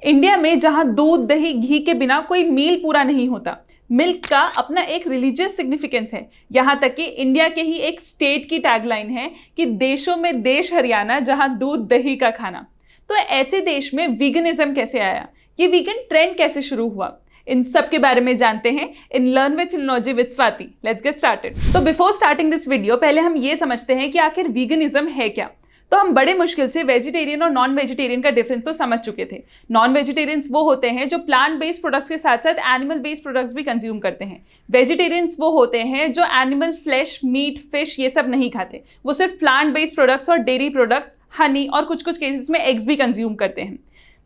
India में जहां दूध दही घी के बिना कोई मील पूरा नहीं होता, मिल्क का अपना एक रिलीजियस सिग्निफिकेंस है। यहाँ तक कि इंडिया के ही एक स्टेट की टैगलाइन है कि देशों में देश हरियाणा जहां दूध दही का खाना। तो ऐसे देश में वीगनिज्म कैसे आया, ये वीगन ट्रेंड कैसे शुरू हुआ, इन सब के बारे में जानते हैं इन learn with filmology with Swati. Let's get started. तो बिफोर स्टार्टिंग दिस वीडियो पहले हम ये समझते हैं कि आखिर वीगनिज्म है क्या। तो हम बड़े मुश्किल से वेजिटेरियन और नॉन वेजिटेरियन का डिफरेंस तो समझ चुके थे। नॉन वेजिटेरियंस वो होते हैं जो प्लांट बेस्ड प्रोडक्ट्स के साथ साथ एनिमल बेस्ड प्रोडक्ट्स भी कंज्यूम करते हैं। वेजिटेरियंस वो होते हैं जो एनिमल फ्लैश, मीट, फिश ये सब नहीं खाते, वो सिर्फ प्लांट बेस्ड प्रोडक्ट्स और डेयरी प्रोडक्ट्स, हनी और कुछ कुछ केसेस में एग्स भी कंज्यूम करते हैं।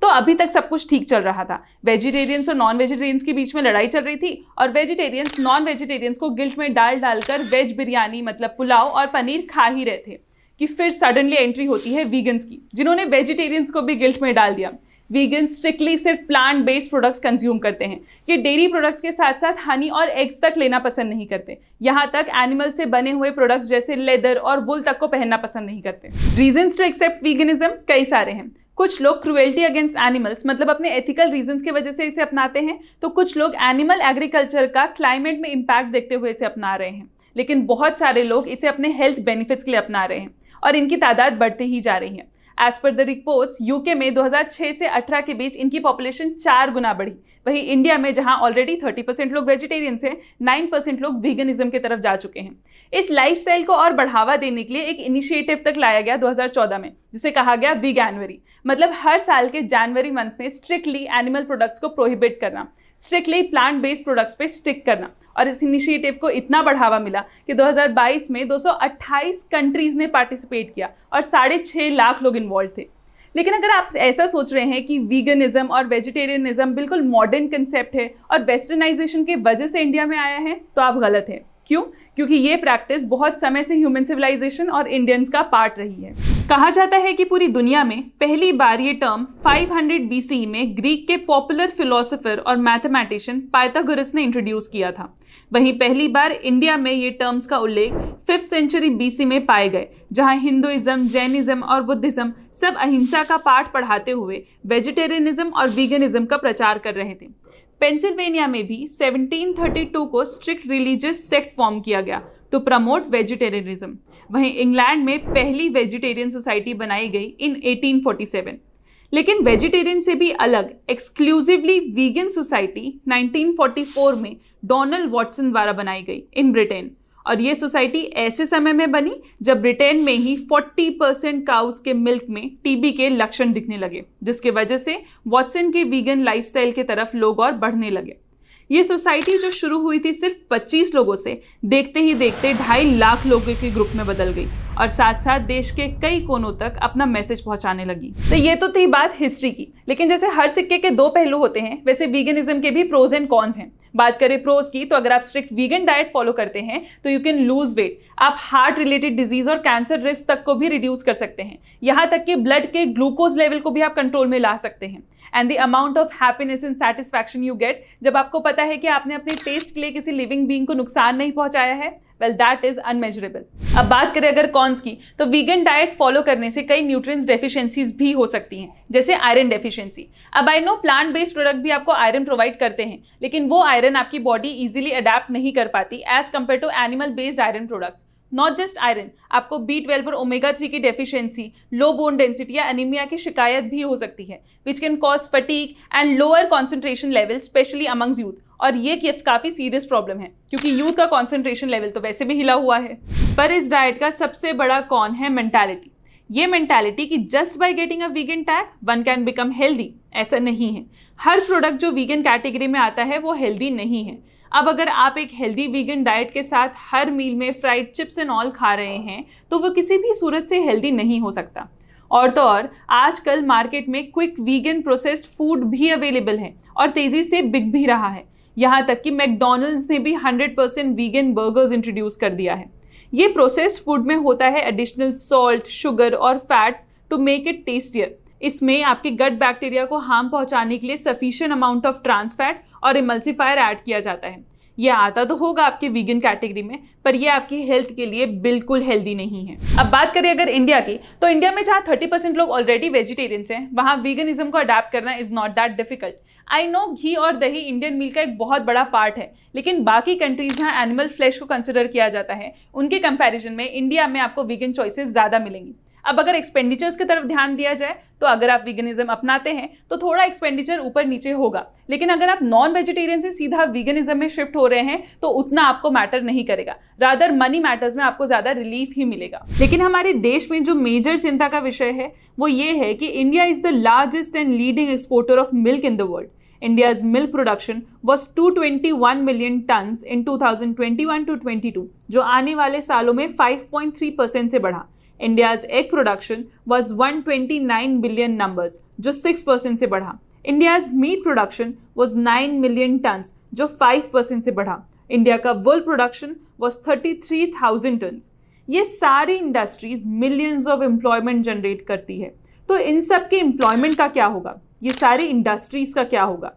तो अभी तक सब कुछ ठीक चल रहा था। वेजिटेरियंस और नॉन वेजिटेरियंस के बीच में लड़ाई चल रही थी और वेजिटेरियंस नॉन वेजिटेरियंस को गिल्ट में डालकर वेज बिरयानी मतलब पुलाव और पनीर खा ही रहे थे कि फिर सडनली एंट्री होती है वीगन्स की, जिन्होंने वेजिटेरियंस को भी गिल्ट में डाल दिया। वीगन्स स्ट्रिक्टली सिर्फ प्लांट बेस्ड प्रोडक्ट्स कंज्यूम करते हैं, ये डेयरी प्रोडक्ट्स के साथ साथ हनी और एग्स तक लेना पसंद नहीं करते। यहाँ तक एनिमल से बने हुए प्रोडक्ट्स जैसे लेदर और वुल तक को पहनना पसंद नहीं करते। रीजंस टू एक्सेप्ट वीगनिज्म कई सारे हैं। कुछ लोग क्रुएल्टी अगेंस्ट एनिमल्स मतलब अपने एथिकल रीजंस की वजह से इसे अपनाते हैं, तो कुछ लोग एनिमल एग्रीकल्चर का क्लाइमेट में इम्पैक्ट देखते हुए इसे अपना रहे हैं। लेकिन बहुत सारे लोग इसे अपने हेल्थ बेनिफिट्स के लिए अपना रहे हैं और इनकी तादाद बढ़ती ही जा रही है। As per the reports UK में 2006 से 18 के बीच इनकी पॉपुलेशन 4 गुना बढ़ी। वहीं इंडिया में जहां ऑलरेडी 30% लोग वेजिटेरियंस हैं, 9% लोग वीगनिज्म की तरफ जा चुके हैं। इस लाइफस्टाइल को और बढ़ावा देने के लिए एक इनिशिएटिव तक लाया गया 2014 में, जिसे कहा गया वीगैनवरी। मतलब हर साल के जनवरी मंथ में स्ट्रिक्टली एनिमल प्रोडक्ट्स को प्रोहिबिट करना, स्ट्रिक्टली प्लांट बेस्ड प्रोडक्ट्स पे स्टिक करना। और इस इनिशिएटिव को इतना बढ़ावा मिला कि 2022 में 228 कंट्रीज ने पार्टिसिपेट किया और 6.5 लाख लोग इन्वॉल्व थे। लेकिन अगर आप ऐसा सोच रहे हैं कि वीगनिज्म और वेजिटेरियनिज्म बिल्कुल मॉडर्न कंसेप्ट है और वेस्टर्नाइजेशन की वजह से इंडिया में आया है, तो आप गलत हैं। क्यों? क्योंकि ये प्रैक्टिस बहुत समय से ह्यूमन सिविलाइजेशन और इंडियंस का पार्ट रही है। कहा जाता है कि पूरी दुनिया में पहली बार ये टर्म 500 BCE में ग्रीक के पॉपुलर फिलोसोफर और मैथमेटिशियन पाइथागोरस ने इंट्रोड्यूस किया था। वहीं पहली बार इंडिया में ये टर्म्स का उल्लेख 5th सेंचुरी BC में पाए गए, जहां हिंदुइज्म, जैनिज्म और बुद्धिज्म सब अहिंसा का पाठ पढ़ाते हुए वेजिटेरियनिज्म और वीगनिज्म का प्रचार कर रहे थे। पेंसिल्वेनिया में भी 1732 को स्ट्रिक्ट रिलीजियस सेक्ट फॉर्म किया गया टू प्रमोट वेजिटेरियनिज्म। वहीं इंग्लैंड में पहली वेजिटेरियन सोसाइटी बनाई गई इन 1847। लेकिन वेजिटेरियन से भी अलग एक्सक्लूसिवली वीगन सोसाइटी 1944 में डोनाल्ड वॉटसन द्वारा बनाई गई इन ब्रिटेन। और ये सोसाइटी ऐसे समय में बनी जब ब्रिटेन में ही 40% काउस के मिल्क में टीबी के लक्षण दिखने लगे, जिसके वजह से वॉटसन के वीगन लाइफस्टाइल की तरफ लोग और बढ़ने लगे। ये सोसाइटी जो शुरू हुई थी सिर्फ 25 लोगों से, देखते ही देखते 2.5 लाख लोगों के ग्रुप में बदल गई और साथ साथ देश के कई कोनों तक अपना मैसेज पहुंचाने लगी। तो ये तो थी बात हिस्ट्री की, लेकिन जैसे हर सिक्के के 2 पहलू होते हैं, वैसे वीगनिज्म के भी प्रोज एंड कॉन्स हैं। बात करें प्रोज की, तो अगर आप स्ट्रिक्ट वीगन डाइट फॉलो करते हैं तो यू कैन लूज वेट, आप हार्ट रिलेटेड डिजीज और कैंसर रिस्क तक को भी रिड्यूस कर सकते हैं। यहाँ तक कि ब्लड के ग्लूकोज लेवल को भी आप कंट्रोल में ला सकते हैं। And the amount of happiness and satisfaction you get जब आपको पता है कि आपने अपने टेस्ट के लिए किसी लिविंग बीइंग को नुकसान नहीं पहुंचाया है, वेल दैट इज अनमेजरेबल। अब बात करें अगर कॉन्स की, तो वीगन डाइट फॉलो करने से कई न्यूट्रिएंट्स डेफिशिएंसीज भी हो सकती हैं, जैसे आयरन डेफिशिएंसी। अब I know plant based product भी आपको आयरन प्रोवाइड करते हैं, लेकिन वो आयरन आपकी बॉडी इजीली अडेप्ट नहीं कर पाती as compare to animal based iron products. Not just iron, आपको B12 और ओमेगा 3 की डेफिशिएंसी, लो बोन डेंसिटी या एनीमिया की शिकायत भी हो सकती है, which can cause fatigue and lower concentration level specially amongst youth. और ये काफी सीरियस प्रॉब्लम है, क्योंकि यूथ का कॉन्सेंट्रेशन लेवल तो वैसे भी हिला हुआ है। पर इस डाइट का सबसे बड़ा कॉन है मेंटालिटी। ये मेंटालिटी कि just by getting a vegan tag one can become healthy, ऐसा नहीं है। हर प्रोडक्ट जो वीगन कैटेगरी में आता है वो हेल्दी नहीं है। अब अगर आप एक हेल्दी वीगन डाइट के साथ हर मील में फ्राइड चिप्स एंड ऑल खा रहे हैं, तो वो किसी भी सूरत से हेल्दी नहीं हो सकता। और तो और आजकल मार्केट में क्विक वीगन प्रोसेस्ड फूड भी अवेलेबल है और तेजी से बिक भी रहा है। यहाँ तक कि मैकडॉनल्ड्स ने भी 100% वीगन बर्गर्स इंट्रोड्यूस कर दिया है। ये प्रोसेस्ड फूड में होता है एडिशनल सॉल्ट, शुगर और fats to make it tastier. इसमें आपके गट बैक्टीरिया को हार्म पहुंचाने के लिए sufficient amount of trans fat और इमल्सिफायर ऐड किया जाता है। ये आता तो होगा आपके वीगन कैटेगरी में, पर ये आपकी हेल्थ के लिए बिल्कुल हेल्दी नहीं है। अब बात करें अगर इंडिया की, तो इंडिया में जहाँ 30% लोग ऑलरेडी वेजिटेरियंस हैं, वहाँ वीगनिज्म को अडैप्ट करना is not that difficult. I know घी और दही इंडियन मील का एक बहुत बड़ा पार्ट है, लेकिन बाकी कंट्रीज जहाँ एनिमल फ्लेश को कंसिडर किया जाता है, उनके कंपैरिजन में इंडिया में आपको वीगन चॉइसेस ज़्यादा मिलेंगी। अब अगर एक्सपेंडिचर्स की तरफ ध्यान दिया जाए, तो अगर आप वीगनिज्म अपनाते हैं तो थोड़ा एक्सपेंडिचर ऊपर नीचे होगा, लेकिन अगर आप नॉन वेजिटेरियन से सीधा वीगनिज्म में शिफ्ट हो रहे हैं तो उतना आपको मैटर नहीं करेगा, रादर मनी मैटर्स में आपको ज्यादा रिलीफ ही मिलेगा। लेकिन हमारे देश में जो मेजर चिंता का विषय है वो ये है कि India is the largest and leading exporter of milk in the world. India's milk production was 221 million tons in 2021-22, जो आने वाले सालों में 5.3% से बढ़ा। India's egg production was 129 billion numbers, जो 6% से बढ़ा। India's meat production was 9 million tons, जो 5% से बढ़ा। India का wool production was 33,000 tons। ये सारी industries millions of employment generate करती है, तो इन सब के एम्प्लॉयमेंट का क्या होगा, ये सारी इंडस्ट्रीज का क्या होगा?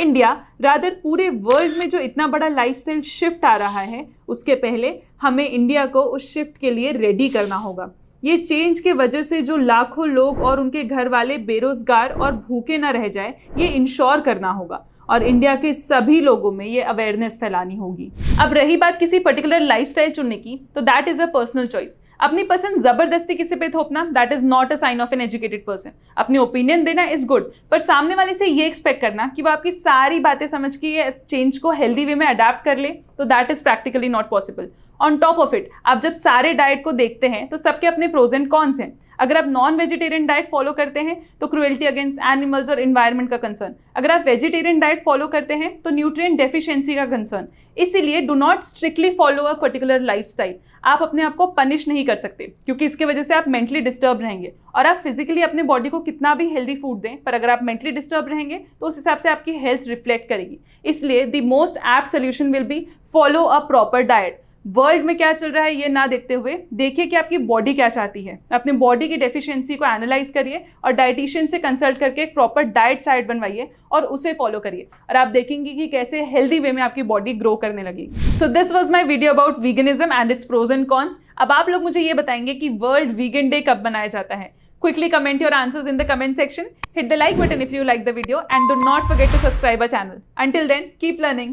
इंडिया रादर पूरे वर्ल्ड में जो इतना बड़ा लाइफस्टाइल शिफ्ट आ रहा है, उसके पहले हमें इंडिया को उस शिफ्ट के लिए रेडी करना होगा। ये चेंज के वजह से जो लाखों लोग और उनके घर वाले बेरोजगार और भूखे ना रह जाए, ये इंश्योर करना होगा और इंडिया के सभी लोगों में ये अवेयरनेस फैलानी होगी। अब रही बात किसी पर्टिकुलर लाइफस्टाइल चुनने की, तो that is a personal choice. अपनी पसंद जबरदस्ती किसी पे थोपना, that is not a sign of an educated person. अपनी ओपिनियन देना इज गुड, पर सामने वाले से ये एक्सपेक्ट करना कि वो आपकी सारी बातें समझ के ये चेंज को हेल्दी वे में अडेप्ट कर ले, तो that is practically not possible. On top of it, आप जब सारे डाइट को देखते हैं तो सबके अपने प्रोज एंड कॉन्स हैं। अगर आप नॉन वेजिटेरियन डाइट फॉलो करते हैं तो क्रुएल्टी अगेंस्ट एनिमल्स और एनवायरनमेंट का कंसर्न, अगर आप वेजिटेरियन डाइट फॉलो करते हैं तो न्यूट्रिएंट डेफिशिएंसी का कंसर्न। इसीलिए do not strictly follow a particular lifestyle. आप अपने आप को पनिश नहीं कर सकते, क्योंकि इसके वजह से आप मेंटली डिस्टर्ब रहेंगे। और आप फिजिकली अपने बॉडी को कितना भी हेल्दी फूड दें, पर अगर आप मेंटली डिस्टर्ब रहेंगे तो उस हिसाब से आपकी हेल्थ रिफ्लेक्ट करेगी। इसलिए the most apt solution will be follow a proper diet. World में क्या चल रहा है ये ना देखते हुए देखिए कि आपकी बॉडी क्या चाहती है, अपनी बॉडी की डेफिशिएंसी को एनालाइज करिए और डाइटिशियन से कंसल्ट करके एक प्रॉपर डाइट चार्ट बनवाइए और उसे फॉलो करिए, और आप देखेंगे कि कैसे हेल्दी वे में आपकी बॉडी ग्रो करने लगेगी। So this was my video about veganism and its pros and cons. अब आप लोग मुझे ये बताएंगे कि वर्ल्ड वीगन डे कब मनाया जाता है। Quickly comment your answers in the comment section. Hit the like button if you like the video and do not forget to subscribe our channel. Until then, keep learning.